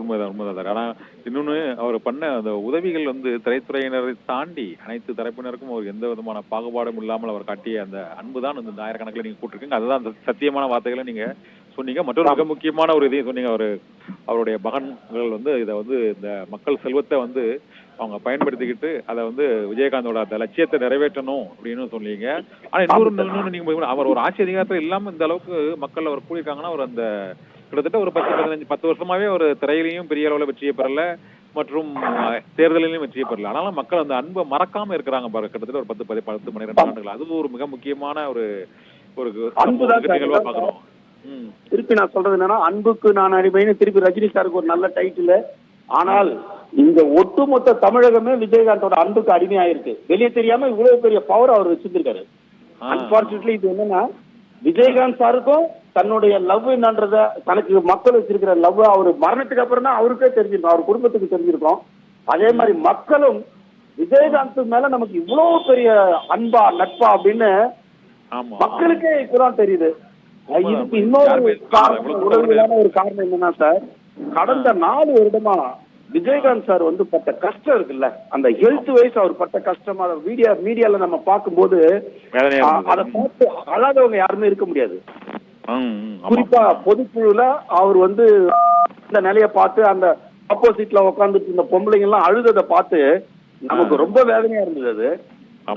உண்மைதான், உண்மைதான் சார். ஆனா இன்னொன்னு அவர் பண்ண அந்த உதவிகள் வந்து திரைத்துறையினரை தாண்டி அனைத்து தரப்பினருக்கும் ஒரு எந்த விதமான பாகுபாடும் இல்லாமல் அவர் காட்டிய அந்த அன்பு தான் இந்த 1000 நீங்க கூட்டிருக்கீங்க. அதுதான் அந்த சத்தியமான வார்த்தைகளை நீங்க சொன்னீங்க. மற்றொரு மிக முக்கியமான ஒரு இதையும் சொன்னீங்க. அவருடைய மகன்கள் வந்து இதை வந்து இந்த மக்கள் செல்வத்தை வந்து அவங்க பயன்படுத்திக்கிட்டு அதை வந்து விஜயகாந்தோட அந்த லட்சியத்தை நிறைவேற்றணும் அப்படின்னு சொன்னீங்க. ஆனா இன்னொன்னு நீங்க அவர் ஒரு ஆட்சி அதிகாரத்துல இல்லாம இந்த அளவுக்கு மக்கள் அவர் கூடியிருக்காங்கன்னா அவர் அந்த கிட்டத்தட்ட ஒரு 10 வருஷமாவே ஒரு திரையிலையும் பெரிய அளவுல வெற்றியை பெறல மற்றும் தேர்தலிலும் வெற்றியை பெறல. ஆனாலும் மக்கள் அந்த அன்பை மறக்காம இருக்கிறாங்க பாருங்க. கிட்டத்தட்ட ஒரு 10-12 ஆண்டுகள். அது ஒரு மிக முக்கியமான ஒரு ஒரு நிகழ்வா பாக்குறோம். திருப்பி நான் சொல்றது என்னன்னா, அன்புக்கு நான் அடிமைன்னு திருப்பி ரஜினி சாருக்கு ஒரு நல்ல டைட்டில். ஆனால் இந்த ஒட்டுமொத்த தமிழகமே விஜயகாந்தோட அன்புக்கு அடிமையாயிருக்கு. வெளியே தெரியாம இவ்வளவு பெரிய பவர் அவர் வச்சிருக்காரு. அன்பார்ச்சுனேட்லி இது என்னன்னா, விஜயகாந்த் சாருக்கும் தன்னுடைய லவ் என்னன்றத, தனக்கு மக்கள் வச்சிருக்கிற லவ் அவரு மரணத்துக்கு அப்புறம் தான் அவருக்கே தெரிஞ்சிருக்கும், அவர் குடும்பத்துக்கு தெரிஞ்சிருக்கும். அதே மாதிரி மக்களும் விஜயகாந்த் மேல நமக்கு இவ்வளவு பெரிய அன்பா நட்பா அப்படின்னு மக்களுக்கே இப்பதான் தெரியுது. இதுக்கு இன்னொரு காரணம், உடல்நிலையான ஒரு காரணம் என்னன்னா சார், கடந்த 4 வருடமா விஜயகாந்த் சார் வந்து பட்ட கஷ்டம் இருக்குல்ல, அந்த ஹெல்த் வைஸ் அவர் பட்ட கஷ்டம் மீடியால நம்ம பார்க்கும்போது அதை பார்த்து அழாதவங்க யாருமே இருக்க முடியாது. குறிப்பா பொதுக்குழுல அவர் வந்து இந்த நிலையை பார்த்து அந்த ஆப்போசிட்ல உட்காந்துட்டு இருந்த பொம்பளைங்க எல்லாம் அழுததை பார்த்து நமக்கு ரொம்ப வேதனையா இருந்தது.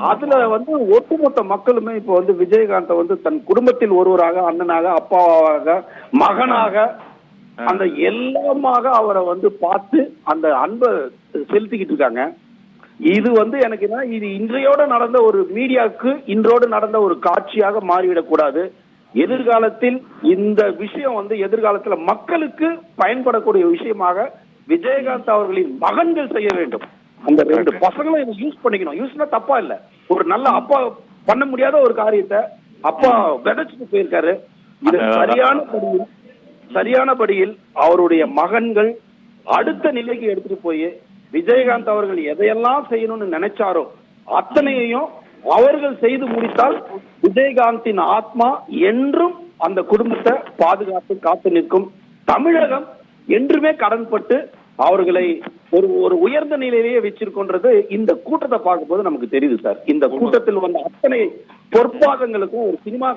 அதுல வந்து ஒட்டுமொத்த மக்களுமே இப்ப வந்து விஜயகாந்தை வந்து தன் குடும்பத்தில் ஒருவராக, அண்ணனாக, அப்பாவாக, மகனாக, அந்த எல்லாமாக அவரை வந்து பார்த்து அந்த அன்பை செலுத்திக்கிட்டு இருக்காங்க. இது வந்து எனக்கு என்ன, இது இன்றையோட நடந்த ஒரு மீடியாவுக்கு இன்றோடு நடந்த ஒரு காட்சியாக மாறிவிடக்கூடாது. எதிர்காலத்தில் இந்த விஷயம் வந்து எதிர்காலத்துல மக்களுக்கு பயன்படக்கூடிய விஷயமாக விஜயகாந்த் அவர்களின் மகன்கள் செய்ய வேண்டும். அந்த 2 பசங்களும் இதை யூஸ் பண்ணிக்கணும். யூஸ்னா தப்பா இல்ல, ஒரு நல்ல அப்பா பண்ண முடியாத ஒரு காரியத்தை அப்பா விதைச்சிட்டு போயிருக்காரு. இது சரியானபடியில் அவருடைய மகன்கள் அடுத்த நிலைக்கு எடுத்துட்டு போய் விஜயகாந்த் அவர்கள் எதையெல்லாம் செய்யணும்னு நினைச்சாரோ அத்தனையையும் அவர்கள் செய்து முடித்தால் விஜயகாந்தின் ஆத்மா என்றும் அந்த குடும்பத்தை பாதுகாத்து காத்து நிற்கும். தமிழகம் என்றுமே கடன்பட்டு அவர்களை ஒரு உயர்ந்த நிலையிலேயே வச்சிருக்கின்றது இந்த கூட்டத்தை பார்க்கும்போது நமக்கு தெரியுது சார். இந்த கூட்டத்தில் வந்த அத்தனை பொற்பாதங்களுக்கும் ஒரு சினிமா